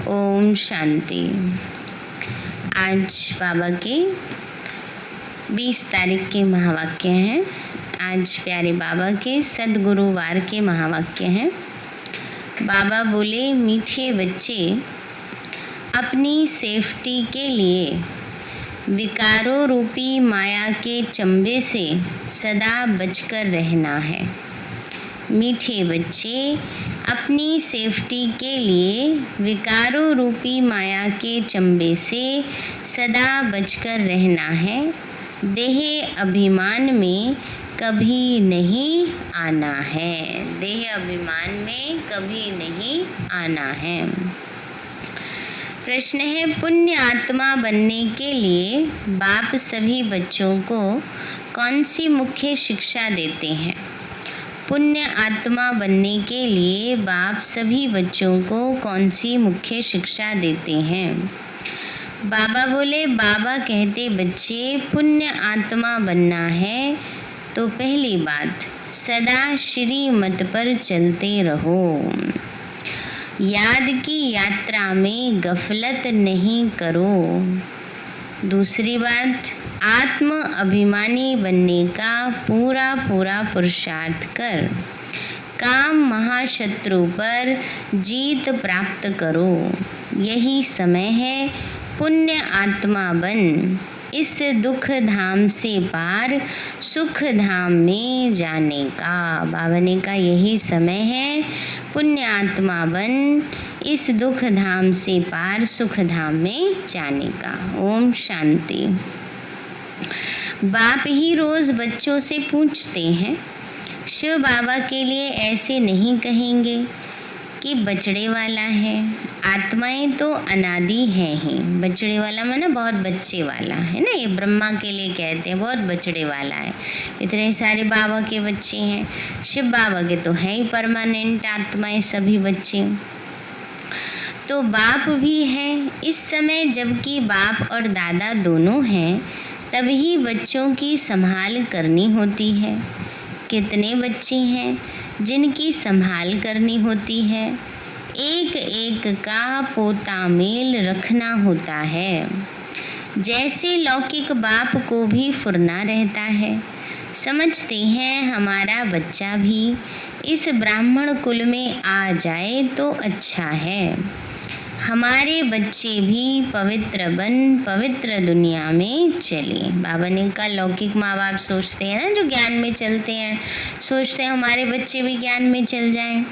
ओम शांति। आज बाबा के 20 तारीख के महावाक्य हैं। आज प्यारे बाबा के सद्गुरुवार के महावाक्य हैं। बाबा बोले, मीठे बच्चे, अपनी सेफ्टी के लिए विकारों रूपी माया के चंबे से सदा बचकर रहना है। मीठे बच्चे, अपनी सेफ्टी के लिए विकारों रूपी माया के चंबे से सदा बचकर रहना है। देह अभिमान में कभी नहीं आना है। देह अभिमान में कभी नहीं आना है। प्रश्न है, पुण्य आत्मा बनने के लिए बाप सभी बच्चों को कौन सी मुख्य शिक्षा देते हैं? पुण्य आत्मा बनने के लिए बाप सभी बच्चों को कौन सी मुख्य शिक्षा देते हैं? बाबा बोले, बाबा कहते, बच्चे, पुण्य आत्मा बनना है तो पहली बात, सदा श्रीमत पर चलते रहो। याद की यात्रा में गफलत नहीं करो। दूसरी बात, आत्म अभिमानी बनने का पूरा पुरुषार्थ कर काम महाशत्रु पर जीत प्राप्त करो। यही समय है पुण्य आत्मा बन इस दुख धाम से पार सुख धाम में जाने का। बाबा ने कहा, यही समय है पुण्य आत्मा बन इस दुख धाम से पार सुख धाम में जाने का। ओम शांति। बाप ही रोज बच्चों से पूछते हैं, शिव बाबा के लिए ऐसे नहीं कहेंगे कि बछड़े वाला है। आत्माएं तो अनादि हैं ही। बछड़े वाला माना बहुत बच्चे वाला है ना। ये ब्रह्मा के लिए कहते हैं बहुत बछड़े वाला है। इतने सारे बाबा के बच्चे हैं। शिव बाबा के तो हैं ही परमानेंट आत्माएं सभी बच्चे। तो बाप भी हैं इस समय, जबकि बाप और दादा दोनों हैं, तभी बच्चों की संभाल करनी होती है। कितने बच्चे हैं जिनकी संभाल करनी होती है। एक एक का पोता मेल रखना होता है। जैसे लौकिक बाप को भी फुरना रहता है, समझते हैं हमारा बच्चा भी इस ब्राह्मण कुल में आ जाए तो अच्छा है। हमारे बच्चे भी पवित्र बन पवित्र दुनिया में चले। बाबा ने कहा, लौकिक माँ बाप सोचते हैं ना, जो ज्ञान में चलते हैं, सोचते हैं हमारे बच्चे भी ज्ञान में चल जाएं।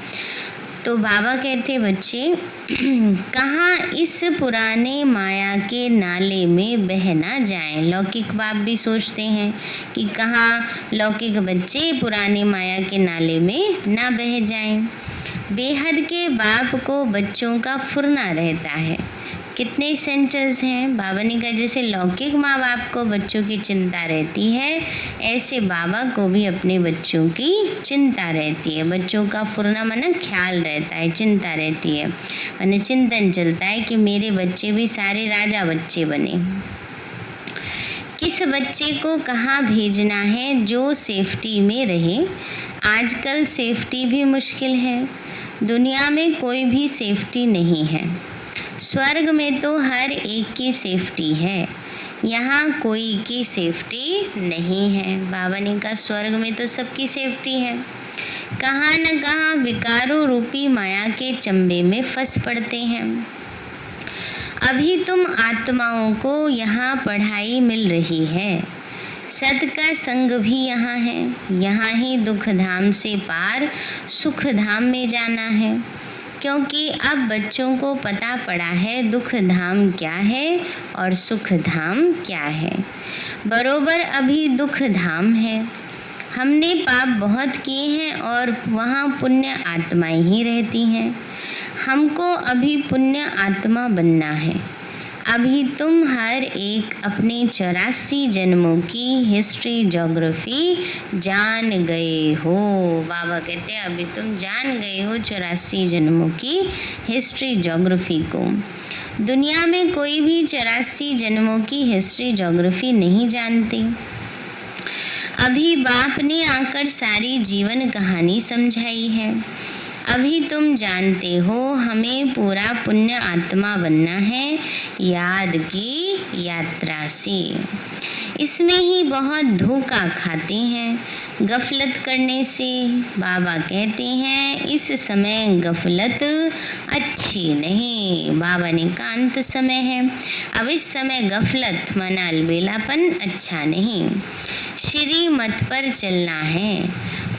तो बाबा कहते, बच्चे, कहाँ इस पुराने माया के नाले में बह ना जाएं। लौकिक बाप भी सोचते हैं कि कहाँ लौकिक बच्चे पुराने माया के नाले में ना बह जाएं। बेहद के बाप को बच्चों का फुरना रहता है। कितने सेंटर्स हैं। बाबा ने कहा, जैसे लौकिक माँ बाप को बच्चों की चिंता रहती है, ऐसे बाबा को भी अपने बच्चों की चिंता रहती है। बच्चों का फुरना माना ख्याल रहता है, चिंता रहती है, माने चिंतन चलता है कि मेरे बच्चे भी सारे राजा बच्चे बने। किस बच्चे को कहाँ भेजना है जो सेफ्टी में रहे। आजकल सेफ्टी भी मुश्किल है। दुनिया में कोई भी सेफ्टी नहीं है। स्वर्ग में तो हर एक की सेफ्टी है, यहाँ कोई की सेफ्टी नहीं है। बाबा ने कहा, स्वर्ग में तो सबकी सेफ्टी है। कहाँ न कहाँ विकारों रूपी माया के चंबे में फंस पड़ते हैं। अभी तुम आत्माओं को यहाँ पढ़ाई मिल रही है। सत का संग भी यहाँ है। यहाँ ही दुख धाम से पार सुख धाम में जाना है। क्योंकि अब बच्चों को पता पड़ा है दुख धाम क्या है और सुख धाम क्या है। बरोबर अभी दुख धाम है। हमने पाप बहुत किए हैं और वहाँ पुण्य आत्माएं ही रहती हैं। हमको अभी पुण्य आत्मा बनना है। अभी तुम हर एक अपने 84 जन्मों की हिस्ट्री ज्योग्राफी जान गए हो। बाबा कहते हैं, अभी तुम जान गए हो 84 जन्मों की हिस्ट्री ज्योग्राफी को। दुनिया में कोई भी 84 जन्मों की हिस्ट्री ज्योग्राफी नहीं जानती। अभी बाप ने आकर सारी जीवन कहानी समझाई है। अभी तुम जानते हो हमें पूरा पुण्य आत्मा बनना है याद की यात्रा से। इसमें ही बहुत धोखा खाते हैं गफलत करने से। बाबा कहते हैं इस समय गफलत अच्छी नहीं। बाबा ने कहा अंत समय है, अब इस समय गफलत माना अलबेलापन अच्छा नहीं। श्रीमत पर चलना है,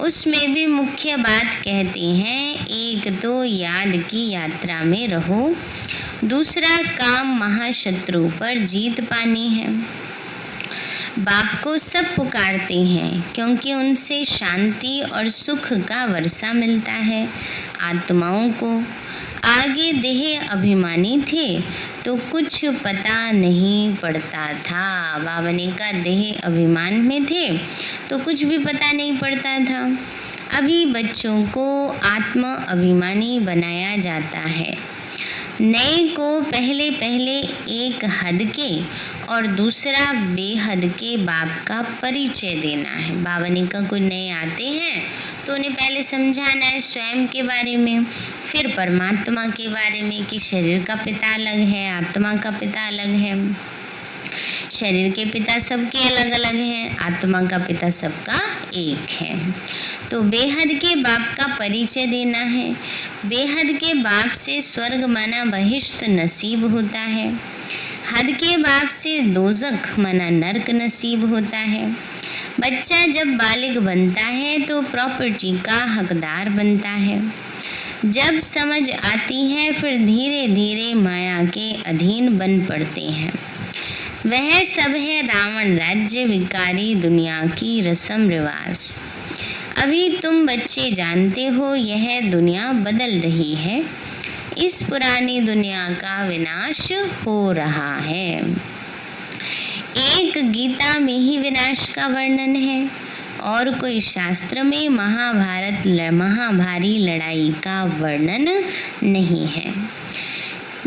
उसमें भी मुख्य बात कहते हैं एक तो याद की यात्रा में रहो, दूसरा काम महाशत्रु पर जीत पानी है। बाप को सब पुकारते हैं क्योंकि उनसे शांति और सुख का वर्षा मिलता है आत्माओं को। आगे देह अभिमानी थे तो कुछ पता नहीं पड़ता था। बाबा ने कहा देह अभिमान में थे तो कुछ भी पता नहीं पड़ता था। अभी बच्चों को आत्म अभिमानी बनाया जाता है। नए को पहले पहले एक हद के और दूसरा बेहद के बाप का परिचय देना है। बाबा ने कहा कोई नए आते हैं तो उन्हें पहले समझाना है स्वयं के बारे में, फिर परमात्मा के बारे में कि शरीर का पिता अलग है, आत्मा का पिता अलग है। शरीर के पिता सबके अलग अलग हैं, आत्मा का पिता सबका एक है। तो बेहद के बाप का परिचय देना है। बेहद के बाप से स्वर्ग माना बहिष्ठ नसीब होता है। हद के बाप से दोजख माना नरक नसीब होता है। बच्चा जब बालिग बनता है तो प्रॉपर्टी का हकदार बनता है। जब समझ आती है फिर धीरे धीरे माया के अधीन बन पड़ते हैं। वह सब है रावण राज्य विकारी दुनिया की रस्म रिवाज। अभी तुम बच्चे जानते हो यह दुनिया बदल रही है, इस पुरानी दुनिया का विनाश हो रहा है। एक गीता में ही विनाश का वर्णन है और कोई शास्त्र में महाभारी लड़ाई का वर्णन नहीं है।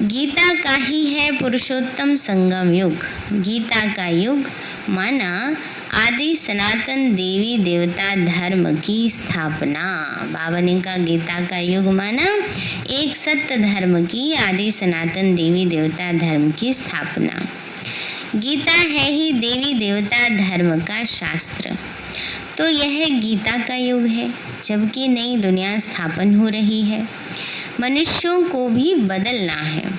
गीता का ही है पुरुषोत्तम संगम युग। गीता का युग माना आदि सनातन देवी देवता धर्म की स्थापना। बाबा ने कहा गीता का युग माना एक सत्य धर्म की आदि सनातन देवी देवता धर्म की स्थापना। गीता है ही देवी देवता धर्म का शास्त्र। तो यह गीता का युग है जबकि नई दुनिया स्थापन हो रही है। मनुष्यों को भी बदलना है,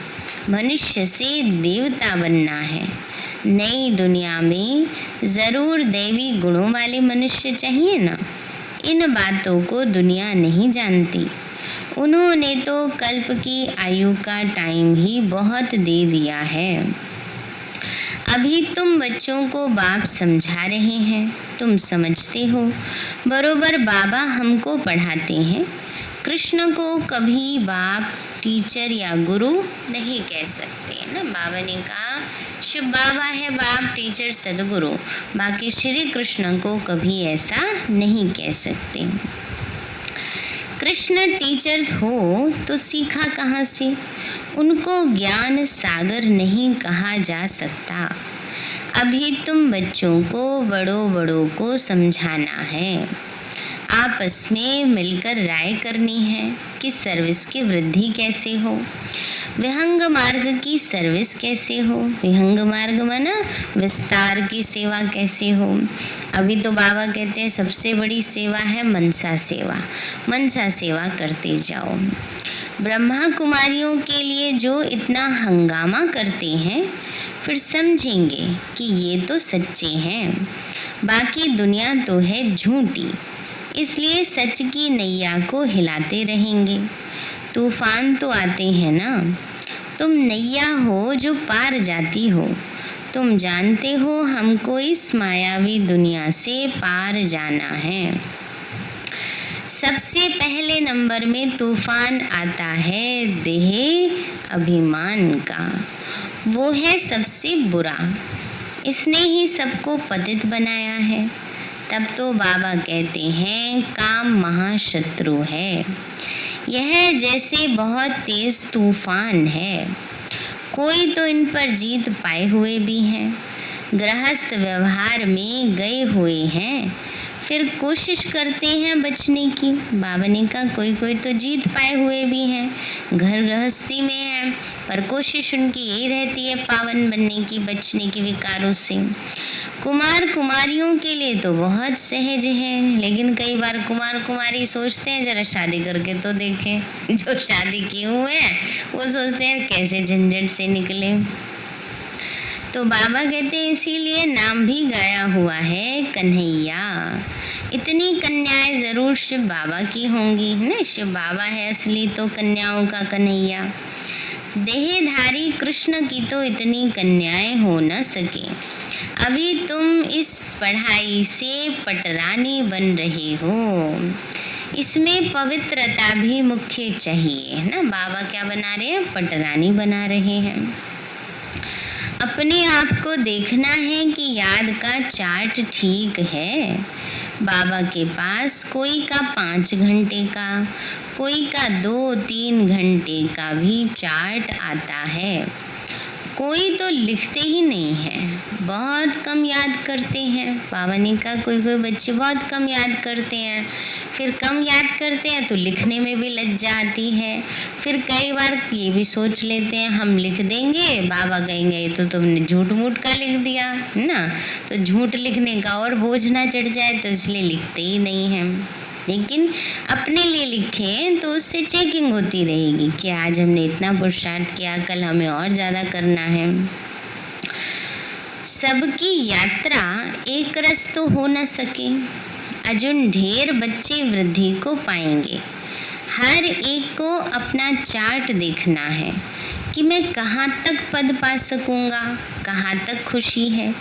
मनुष्य से देवता बनना है। नई दुनिया में ज़रूर दैवी गुणों वाले मनुष्य चाहिए ना। इन बातों को दुनिया नहीं जानती। उन्होंने तो कल्प की आयु का टाइम ही बहुत दे दिया है। अभी तुम बच्चों को बाप समझा रहे हैं, तुम समझते हो। बरोबर बाबा हमको पढ़ाते हैं। कृष्ण को कभी बाप टीचर या गुरु नहीं कह सकते ना। बाबा ने कहा शिव बाबा है बाप टीचर सदगुरु, बाकी श्री कृष्ण को कभी ऐसा नहीं कह सकते। कृष्ण टीचर हो तो सीखा कहाँ से? उनको ज्ञान सागर नहीं कहा जा सकता। अभी तुम बच्चों को बड़ों को समझाना है। आपस में मिलकर राय करनी है कि सर्विस की वृद्धि कैसे हो, विहंग मार्ग की सर्विस कैसे हो। विहंग मार्ग माना विस्तार की सेवा कैसे हो। अभी तो बाबा कहते हैं सबसे बड़ी सेवा है मनसा सेवा। मनसा सेवा करते जाओ। ब्रह्मा कुमारियों के लिए जो इतना हंगामा करते हैं फिर समझेंगे कि ये तो सच्चे हैं, बाकी दुनिया तो है झूठी। इसलिए सच की नैया को हिलाते रहेंगे। तूफान तो आते हैं ना। तुम नैया हो जो पार जाती हो। तुम जानते हो हमको इस मायावी दुनिया से पार जाना है। सबसे पहले नंबर में तूफान आता है देह अभिमान का। वो है सबसे बुरा। इसने ही सबको पतित बनाया है। तब तो बाबा कहते हैं काम महाशत्रु है। यह जैसे बहुत तेज तूफान है। कोई तो इन पर जीत पाए हुए भी हैं, गृहस्थ व्यवहार में गए हुए हैं, फिर कोशिश करते हैं बचने की। बाबा ने कहा कोई कोई तो जीत पाए हुए भी हैं, घर गृहस्थी में है, पर कोशिश उनकी यही रहती है पावन बनने की, बचने की विकारों से। कुमार कुमारियों के लिए तो बहुत सहज है, लेकिन कई बार कुमार कुमारी सोचते हैं जरा शादी करके तो देखें। जो शादी किए हुए हैं वो सोचते हैं कैसे झंझट से निकले। तो बाबा कहते हैं इसीलिए नाम भी गाया हुआ है कन्हैया। इतनी कन्याएं जरूर शिव बाबा की होंगी, है ना। शिव बाबा है असली तो कन्याओं का कन्हैया। देहधारी कृष्ण की तो इतनी कन्याएं हो न सके। अभी तुम इस पढ़ाई से पटरानी बन रहे हो, इसमें पवित्रता भी मुख्य चाहिए, है ना। बाबा क्या बना रहे हैं? पटरानी बना रहे हैं। अपने आप को देखना है कि याद का चार्ट ठीक है। बाबा के पास कोई का 5 घंटे का, कोई का 2-3 घंटे का भी चार्ट आता है। कोई तो लिखते ही नहीं है, बहुत कम याद करते हैं। बाबा ने कहा कोई कोई बच्चे बहुत कम याद करते हैं, फिर कम याद करते हैं तो लिखने में भी लज्जा आती है। फिर कई बार ये भी सोच लेते हैं हम लिख देंगे, बाबा कहेंगे ये तो तुमने झूठ मूठ का लिख दिया, है ना। तो झूठ लिखने का और बोझ ना चढ़ जाए तो इसलिए लिखते ही नहीं हैं। लेकिन अपने लिए लिखें तो उससे चेकिंग होती रहेगी कि आज हमने इतना पुरुषार्थ किया, कल हमें और ज़्यादा करना है। सबकी यात्रा एक रस तो हो न सके, अजुन ढेर बच्चे वृद्धि को पाएंगे। हर एक को अपना चार्ट देखना है कि मैं कहाँ तक पद पा सकूँगा, कहाँ तक खुशी है।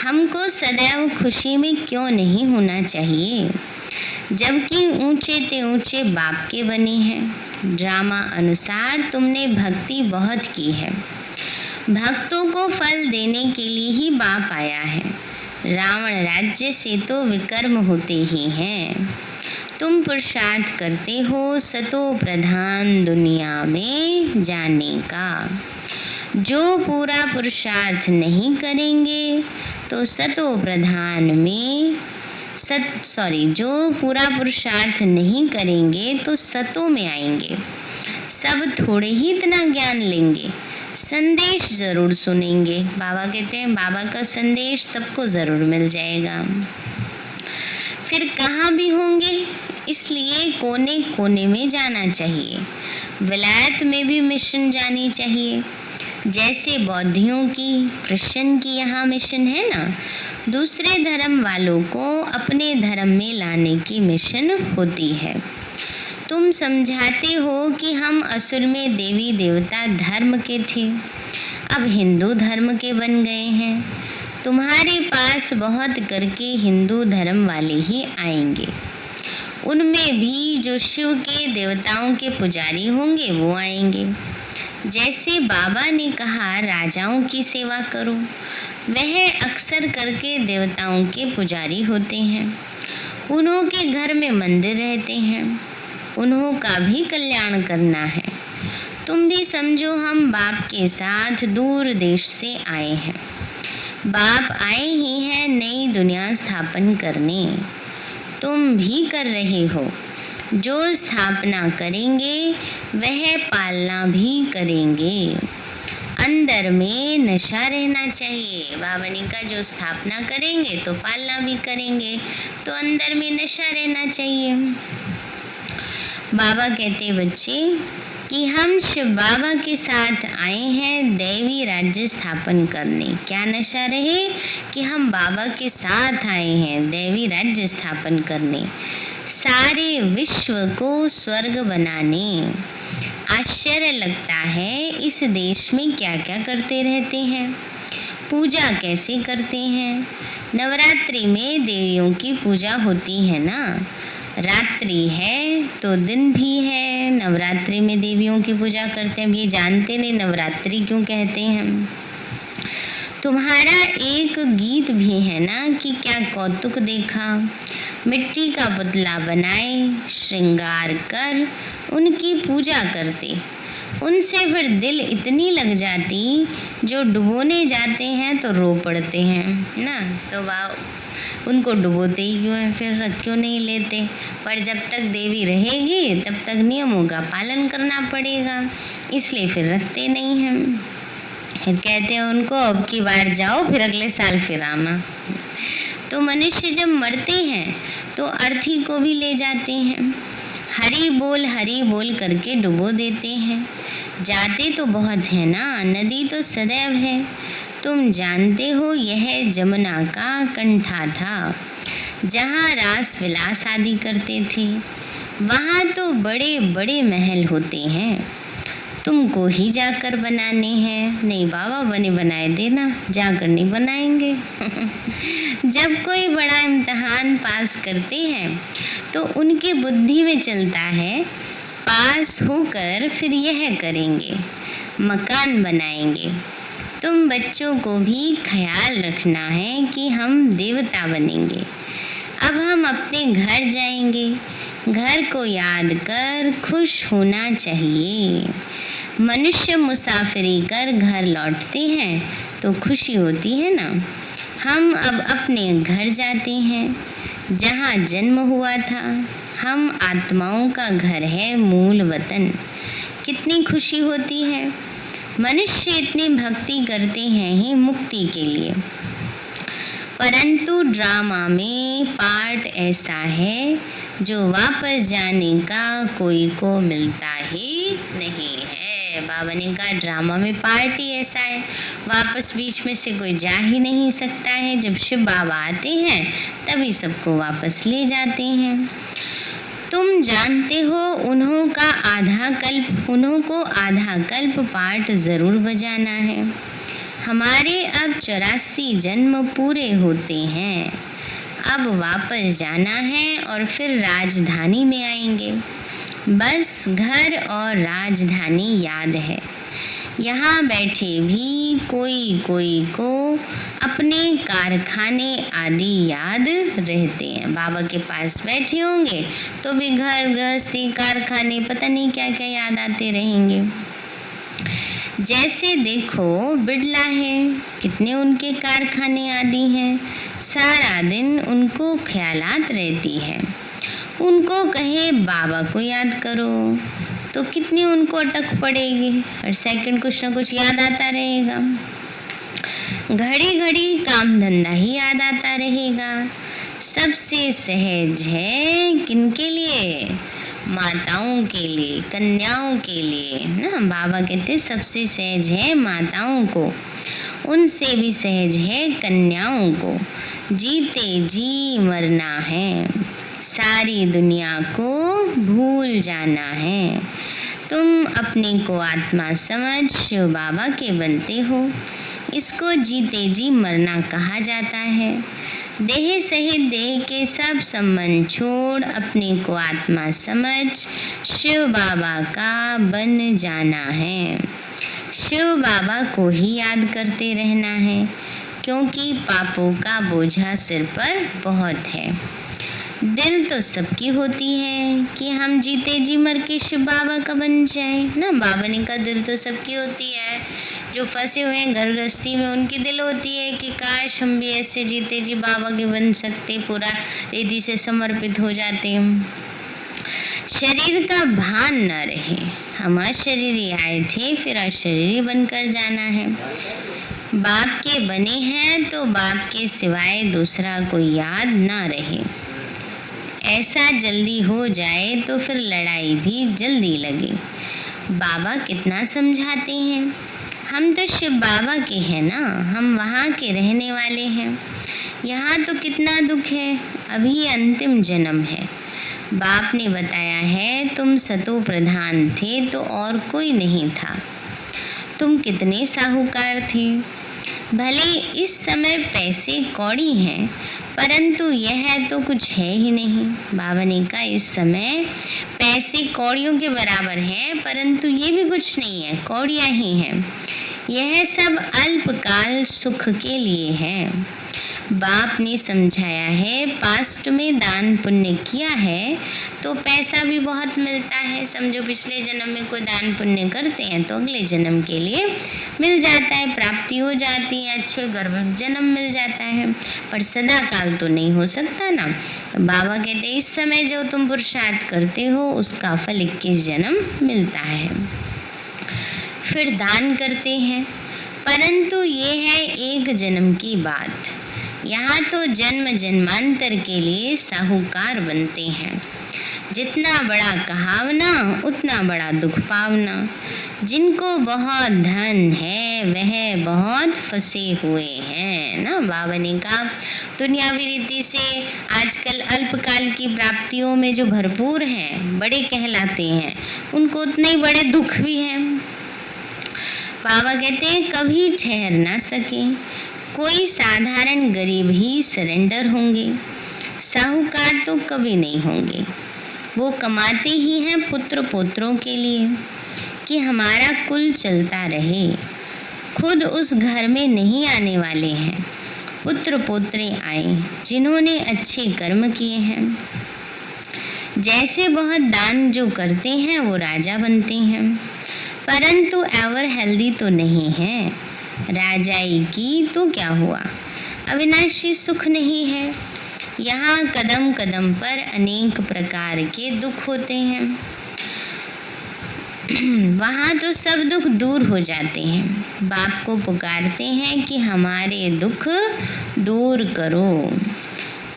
हमको सदैव खुशी में क्यों नहीं होना चाहिए, जबकि ऊंचे ते ऊंचे बाप के बने हैं। ड्रामा अनुसार तुमने भक्ति बहुत की है, भक्तों को फल देने के लिए ही बाप आया है। रावण राज्य से तो विकर्म होते ही हैं। तुम पुरुषार्थ करते हो सतो प्रधान दुनिया में जाने का। जो पूरा पुरुषार्थ नहीं करेंगे तो सतो प्रधान में जो पूरा पुरुषार्थ नहीं करेंगे तो सतों में आएंगे। सब थोड़े ही इतना ज्ञान लेंगे, संदेश जरूर सुनेंगे। बाबा कहते हैं बाबा का संदेश सबको जरूर मिल जाएगा। फिर कहाँ भी होंगे, इसलिए कोने कोने में जाना चाहिए। विलायत में भी मिशन जानी चाहिए, जैसे बौद्धियों की, क्रिश्चियन की यहाँ मिशन है ना। दूसरे धर्म वालों को अपने धर्म में लाने की मिशन होती है। तुम समझाते हो कि हम असल में देवी देवता धर्म के थे, अब हिंदू धर्म के बन गए हैं। तुम्हारे पास बहुत करके हिंदू धर्म वाले ही आएंगे, उनमें भी जो शिव के देवताओं के पुजारी होंगे वो आएंगे। जैसे बाबा ने कहा राजाओं की सेवा करो, वह अक्सर करके देवताओं के पुजारी होते हैं। उन्हों के घर में मंदिर रहते हैं, उन्हों का भी कल्याण करना है। तुम भी समझो हम बाप के साथ दूर देश से आए हैं। बाप आए ही हैं नई दुनिया स्थापन करने, तुम भी कर रहे हो। जो स्थापना करेंगे वह पालना भी करेंगे। अंदर में नशा रहना चाहिए। बाबा ने कहा जो स्थापना करेंगे तो पालना भी करेंगे, तो अंदर में नशा रहना चाहिए। बाबा कहते बच्चे कि हम शिव बाबा के साथ आए हैं दैवी राज्य स्थापन करने। क्या नशा रहे कि हम बाबा के साथ आए हैं दैवी राज्य स्थापन करने, सारे विश्व को स्वर्ग बनाने। आश्चर्य लगता है इस देश में क्या क्या करते रहते हैं, पूजा कैसे करते हैं। नवरात्रि में देवियों की पूजा होती है ना, रात्रि है तो दिन भी है। नवरात्रि में देवियों की पूजा करते हैं। ये जानते नहीं नवरात्रि क्यों कहते हैं। तुम्हारा एक गीत भी है ना कि क्या कौतुक देखा, मिट्टी का पुतला बनाए श्रृंगार कर उनकी पूजा करते, उनसे फिर दिल इतनी लग जाती जो डुबोने जाते हैं तो रो पड़ते हैं ना। तो उनको डुबोते ही क्यों हैं, फिर रख क्यों नहीं लेते। पर जब तक देवी रहेगी तब तक नियमों का पालन करना पड़ेगा, इसलिए फिर रखते नहीं हैं। फिर कहते हैं उनको अब की बार जाओ, फिर अगले साल फिर आना। तो मनुष्य जब मरते हैं तो अर्थी को भी ले जाते हैं, हरि बोल करके डुबो देते हैं। जाते तो बहुत है ना, नदी तो सदैव है। तुम जानते हो यह जमुना का कंठा था, जहाँ रास विलास आदि करते थे। वहाँ तो बड़े बड़े महल होते हैं, तुमको ही जाकर बनाने हैं। नहीं बाबा, बने बनाए देना, जाकर नहीं बनाएंगे। जब कोई बड़ा इम्तिहान पास करते हैं तो उनकी बुद्धि में चलता है पास होकर फिर यह करेंगे, मकान बनाएंगे। तुम बच्चों को भी ख्याल रखना है कि हम देवता बनेंगे। अब हम अपने घर जाएंगे, घर को याद कर खुश होना चाहिए। मनुष्य मुसाफिरी कर घर लौटते हैं तो खुशी होती है ना। हम अब अपने घर जाते हैं जहाँ जन्म हुआ था। हम आत्माओं का घर है मूल वतन। कितनी खुशी होती है। मनुष्य इतनी भक्ति करते हैं ही मुक्ति के लिए, परंतु ड्रामा में पार्ट ऐसा है जो वापस जाने का कोई को मिलता ही नहीं है। बाबा ने कहा ड्रामा में पार्ट ही ऐसा है, वापस बीच में से कोई जा ही नहीं सकता है। जब शिव बाबा आते हैं तभी सबको वापस ले जाते हैं। तुम जानते हो उन्हों को आधा कल्प पाठ जरूर बजाना है। हमारे अब 84 जन्म पूरे होते हैं, अब वापस जाना है और फिर राजधानी में आएंगे। बस घर और राजधानी याद है। यहाँ बैठे भी कोई कोई को अपने कारखाने आदि याद रहते हैं। बाबा के पास बैठे होंगे तो भी घर गृहस्थी कारखाने पता नहीं क्या क्या याद आते रहेंगे। जैसे देखो बिड़ला है, कितने उनके कारखाने आदि हैं, सारा दिन उनको ख्यालात रहती है। उनको कहे बाबा को याद करो तो कितनी उनको अटक पड़ेगी, हर सेकंड कुछ ना कुछ याद आता रहेगा। घड़ी घड़ी काम धंधा ही याद आता रहेगा। सबसे सहज है किनके लिए? माताओं के लिए, कन्याओं के लिए ना। बाबा कहते सबसे सहज है माताओं को, उनसे भी सहज है कन्याओं को। जीते जी मरना है, सारी दुनिया को भूल जाना है। तुम अपने को आत्मा समझ शिव बाबा के बनते हो, इसको जीते जी मरना कहा जाता है। देह सहित देह के सब संबंध छोड़ अपने को आत्मा समझ शिव बाबा का बन जाना है। शिव बाबा को ही याद करते रहना है, क्योंकि पापों का बोझा सिर पर बहुत है। दिल तो सबकी होती है कि हम जीते जी मर के शिव बाबा का बन जाए ना। बाबा ने कहा दिल तो सबकी होती है, जो फंसे हुए हैं घर गृहस्थी में उनकी दिल होती है कि काश हम भी ऐसे जीते जी बाबा के बन सकते, पूरा रिद्धि से समर्पित हो जाते। शरीर का भान न रहे, हम अशरीरी आए थे फिर अशरीरी बनकर जाना है। बाप के बने हैं तो बाप के सिवाय दूसरा कोई याद ना रहे। ऐसा जल्दी हो जाए तो फिर लड़ाई भी जल्दी लगे। बाबा कितना समझाते हैं, हम तो शिव बाबा के हैं ना, हम वहाँ के रहने वाले हैं। यहाँ तो कितना दुख है, अभी अंतिम जन्म है। बाप ने बताया है तुम सतो प्रधान थे तो और कोई नहीं था। तुम कितने साहूकार थे। भले इस समय पैसे कौड़ी हैं, परंतु यह तो कुछ है ही नहीं। बाबा ने कहा इस समय पैसे कौड़ियों के बराबर हैं, परंतु ये भी कुछ नहीं है, कौड़ियाँ ही हैं। यह सब अल्पकाल सुख के लिए है। बाप ने समझाया है, पास्ट में दान पुण्य किया है तो पैसा भी बहुत मिलता है। समझो पिछले जन्म में कोई दान पुण्य करते हैं तो अगले जन्म के लिए मिल जाता है, प्राप्ति हो जाती है, अच्छे घर में जन्म मिल जाता है। पर सदा काल तो नहीं हो सकता ना। बाबा कहते हैं इस समय जो तुम पुरुषार्थ करते हो उसका फल 21 जन्म मिलता है। फिर दान करते हैं, परंतु ये है एक जन्म की बात। यहाँ तो जन्म जन्मांतर के लिए साहूकार बनते हैं। जितना बड़ा कहावना उतना बड़ा दुख पावना। जिनको बहुत धन है वह बहुत फंसे हुए हैं ना। बाबा ने कहा दुनियावी रीति से आजकल अल्पकाल की प्राप्तियों में जो भरपूर हैं, बड़े कहलाते हैं, उनको उतने ही बड़े दुख भी हैं। बाबा कहते हैं कभी ठहर ना सके, कोई साधारण गरीब ही सरेंडर होंगे, साहूकार तो कभी नहीं होंगे। वो कमाते ही हैं पुत्र पोत्रों के लिए कि हमारा कुल चलता रहे। खुद उस घर में नहीं आने वाले हैं, पुत्र पोत्रे आए जिन्होंने अच्छे कर्म किए हैं। जैसे बहुत दान जो करते हैं वो राजा बनते हैं, परंतु एवर हेल्दी तो नहीं है। राजाई की तो क्या हुआ, अविनाशी सुख नहीं है। यहाँ कदम कदम पर अनेक प्रकार के दुख होते हैं। वहाँ तो सब दुख दूर हो जाते हैं। बाप को पुकारते हैं कि हमारे दुख दूर करो।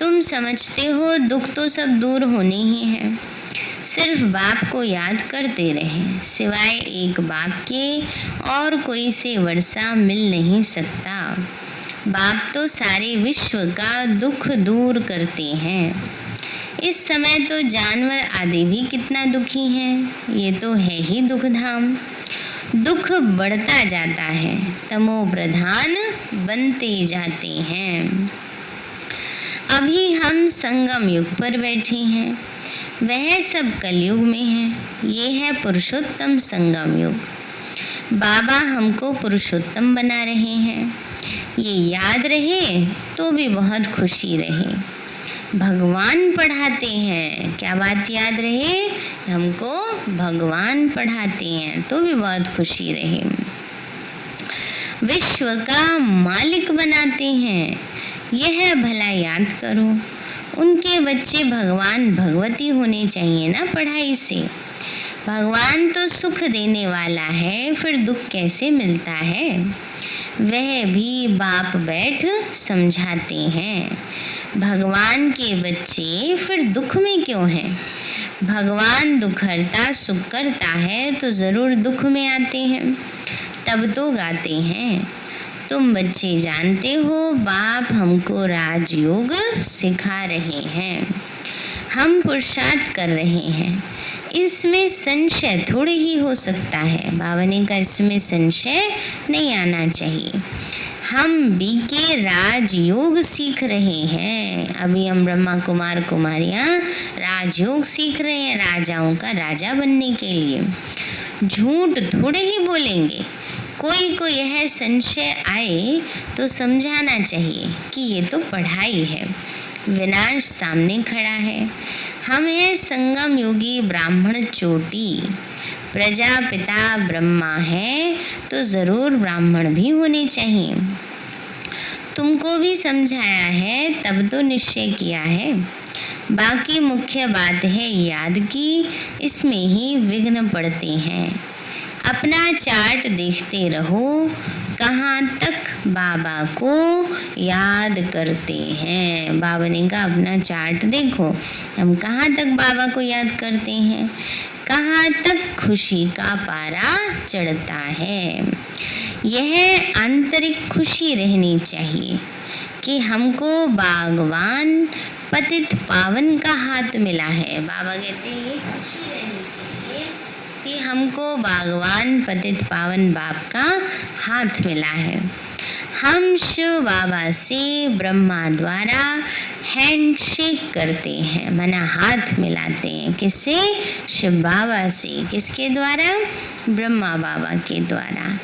तुम समझते हो दुख तो सब दूर होने ही हैं। सिर्फ बाप को याद करते रहें, सिवाय एक बाप के और कोई से वर्षा मिल नहीं सकता। बाप तो सारे विश्व का दुख दूर करते हैं। इस समय तो जानवर आदि भी कितना दुखी हैं, ये तो है ही दुख धाम। दुख बढ़ता जाता है, तमो प्रधान बनते जाते हैं। अभी हम संगम युग पर बैठे हैं, वह सब कलयुग में है। ये है पुरुषोत्तम संगम युग। बाबा हमको पुरुषोत्तम बना रहे हैं। ये याद रहे तो भी बहुत खुशी रहे। भगवान पढ़ाते हैं, क्या बात याद रहे, हमको भगवान पढ़ाते हैं तो भी बहुत खुशी रहे। विश्व का मालिक बनाते हैं, यह भला याद करो। उनके बच्चे भगवान भगवती होने चाहिए ना पढ़ाई से। भगवान तो सुख देने वाला है, फिर दुख कैसे मिलता है। वह भी बाप बैठ समझाते हैं। भगवान के बच्चे फिर दुख में क्यों हैं। भगवान दुख हरता सुख करता है तो ज़रूर दुख में आते हैं, तब तो गाते हैं। तुम बच्चे जानते हो बाप हमको राजयोग सिखा रहे हैं, हम पुरुषार्थ कर रहे हैं। इसमें संशय थोड़ी ही हो सकता है। बाबा ने कहा इसमें संशय नहीं आना चाहिए। हम बीके राजयोग सीख रहे हैं। अभी हम ब्रह्मा कुमार कुमारियाँ राजयोग सीख रहे हैं, राजाओं का राजा बनने के लिए। झूठ थोड़े ही बोलेंगे। कोई को यह संशय आए तो समझाना चाहिए कि ये तो पढ़ाई है, विनाश सामने खड़ा है। हम हैं संगम योगी ब्राह्मण चोटी। प्रजापिता ब्रह्मा है तो ज़रूर ब्राह्मण भी होने चाहिए। तुमको भी समझाया है तब तो निश्चय किया है। बाकी मुख्य बात है याद की, इसमें ही विघ्न पड़ते हैं। अपना चार्ट देखते रहो, कहाँ तक बाबा को याद करते हैं। बाबा ने कहा अपना चार्ट देखो, हम कहाँ तक बाबा को याद करते हैं, कहाँ तक खुशी का पारा चढ़ता है। यह आंतरिक खुशी रहनी चाहिए कि हमको बागवान पतित पावन का हाथ मिला है। बाबा कहते हैं ये खुशी रहनी चाहिए कि हमको बागवान पतित पावन बाप का हाथ मिला है। हम शिव बाबा से ब्रह्मा द्वारा हैंडशेक करते हैं, माना हाथ मिलाते हैं। किससे? शिव बाबा से। किसके द्वारा? ब्रह्मा बाबा के द्वारा।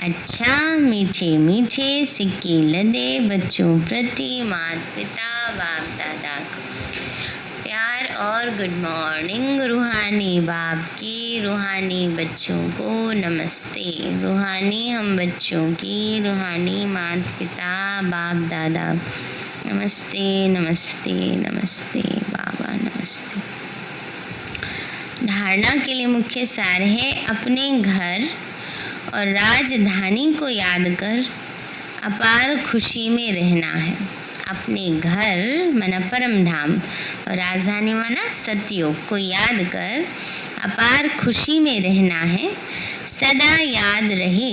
अच्छा मीठे मीठे सिक्के लदे बच्चों प्रति माता पिता बाप दादा प्यार और गुड मॉर्निंग। रूहानी बाप की रूहानी बच्चों को नमस्ते। रूहानी हम बच्चों की रूहानी माता पिता बाप दादा नमस्ते नमस्ते नमस्ते बाबा नमस्ते। धारणा के लिए मुख्य सार है अपने घर और राजधानी को याद कर अपार खुशी में रहना है। अपने घर माना परम धाम और राजधानी माना सतयुग को याद कर अपार खुशी में रहना है। सदा याद रहे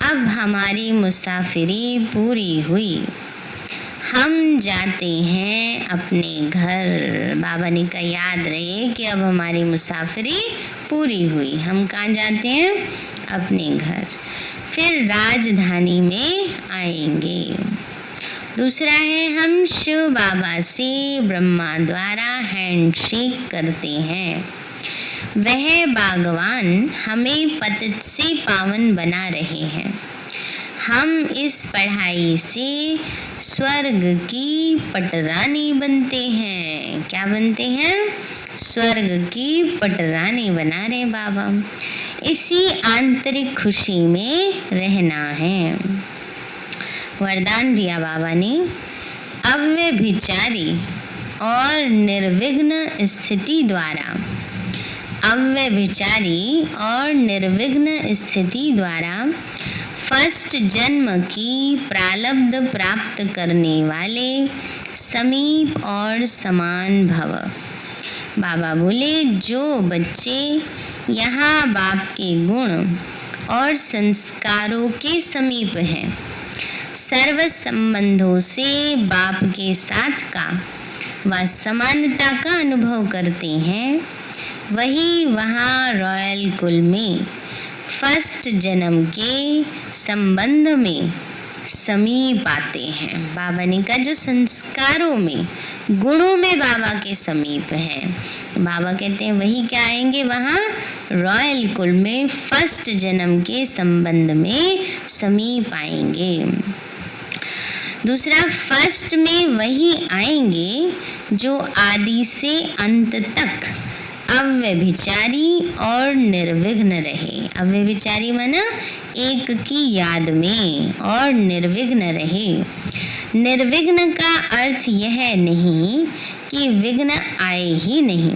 अब हमारी मुसाफिरी पूरी हुई, हम जाते हैं अपने घर। बाबा ने का याद रहे कि अब हमारी मुसाफिरी पूरी हुई, हम कहाँ जाते हैं? अपने घर, फिर राजधानी में आएंगे। दूसरा है हम शिव बाबा से ब्रह्मा द्वारा हैंडशेक करते हैं। वह भगवान हमें पतित से पावन बना रहे हैं। हम इस पढ़ाई से स्वर्ग की पटरानी बनते हैं। क्या बनते हैं? स्वर्ग की पटरानी बना रहे बाबा। इसी आंतरिक खुशी में रहना है। वरदान दिया बाबा ने, अव्यभिचारी और निर्विघ्न स्थिति द्वारा, अव्यभिचारी और निर्विघ्न स्थिति द्वारा फर्स्ट जन्म की प्रारब्ध प्राप्त करने वाले समीप और समान भव। बाबा बोले, जो बच्चे यहाँ बाप के गुण और संस्कारों के समीप हैं, सर्व संबंधों से बाप के साथ का व समानता का अनुभव करते हैं, वही वहाँ रॉयल कुल में फर्स्ट जन्म के संबंध में समीप आते हैं। बाबा ने कहा जो संस्कारों में गुणों में बाबा के समीप है, बाबा कहते हैं वही क्या आएंगे? वहाँ रॉयल कुल में फर्स्ट जन्म के संबंध में समीप आएंगे। दूसरा, फर्स्ट में वही आएंगे जो आदि से अंत तक अव्यभिचारी और निर्विघ्न रहे। अव्यभिचारी माना एक की याद में और निर्विघ्न रहे। निर्विघ्न का अर्थ यह नहीं कि विघ्न आए ही नहीं,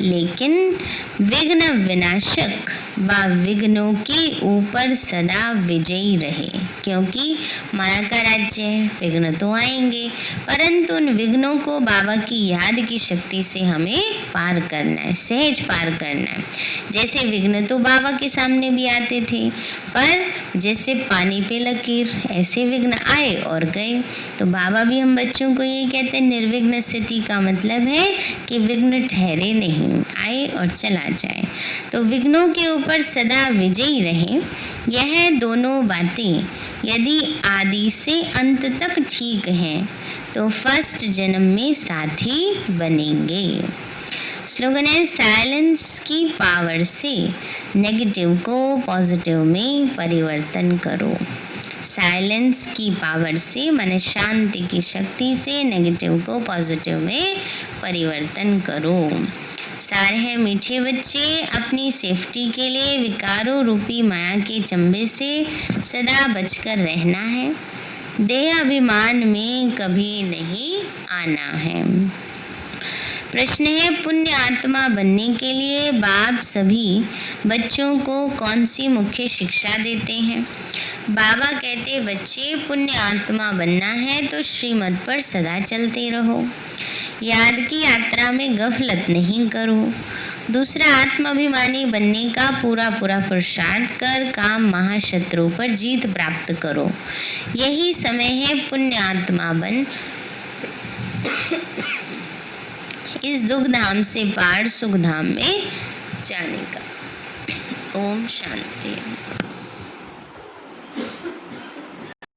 लेकिन विघ्न विनाशक व विघ्नों के ऊपर सदा विजयी रहे। क्योंकि माया का राज्य है, विघ्न तो आएंगे, परंतु उन विघ्नों को बाबा की याद की शक्ति से हमें पार करना है, सहज पार करना है। जैसे विघ्न तो बाबा के सामने भी आते थे, पर जैसे पानी पे लकीर, ऐसे विघ्न आए और गए। तो बाबा भी हम बच्चों को यही कहते हैं, निर्विघ्न स्थिति का मतलब है कि विघ्न ठहरे नहीं, आए और चला जाए। तो विघ्नों के ऊपर सदा विजयी रहे। यह दोनों बातें यदि आदि से अंत तक ठीक हैं तो फर्स्ट जन्म में साथी बनेंगे। स्लोगन है, साइलेंस की पावर से नेगेटिव को पॉजिटिव में परिवर्तन करो। साइलेंस की पावर से माने शांति की शक्ति से नेगेटिव को पॉजिटिव में परिवर्तन करो। सार है, मीठे बच्चे अपनी सेफ्टी के लिए विकारों रूपी माया के चंबे से सदा बचकर रहना है। देह अभिमान में कभी नहीं आना है। प्रश्न है, पुण्य आत्मा बनने के लिए बाप सभी बच्चों को कौन सी मुख्य शिक्षा देते हैं? बाबा कहते, बच्चे पुण्य आत्मा बनना है तो श्रीमत पर सदा चलते रहो। याद की यात्रा में गफलत नहीं करो। दूसरा, आत्माभिमानी बनने का पूरा पुरुषार्थ कर काम महाशत्रु पर जीत प्राप्त करो। यही समय है पुण्य आत्मा बन इस दुख धाम से पार सुख धाम में जाने का। ओम शांति।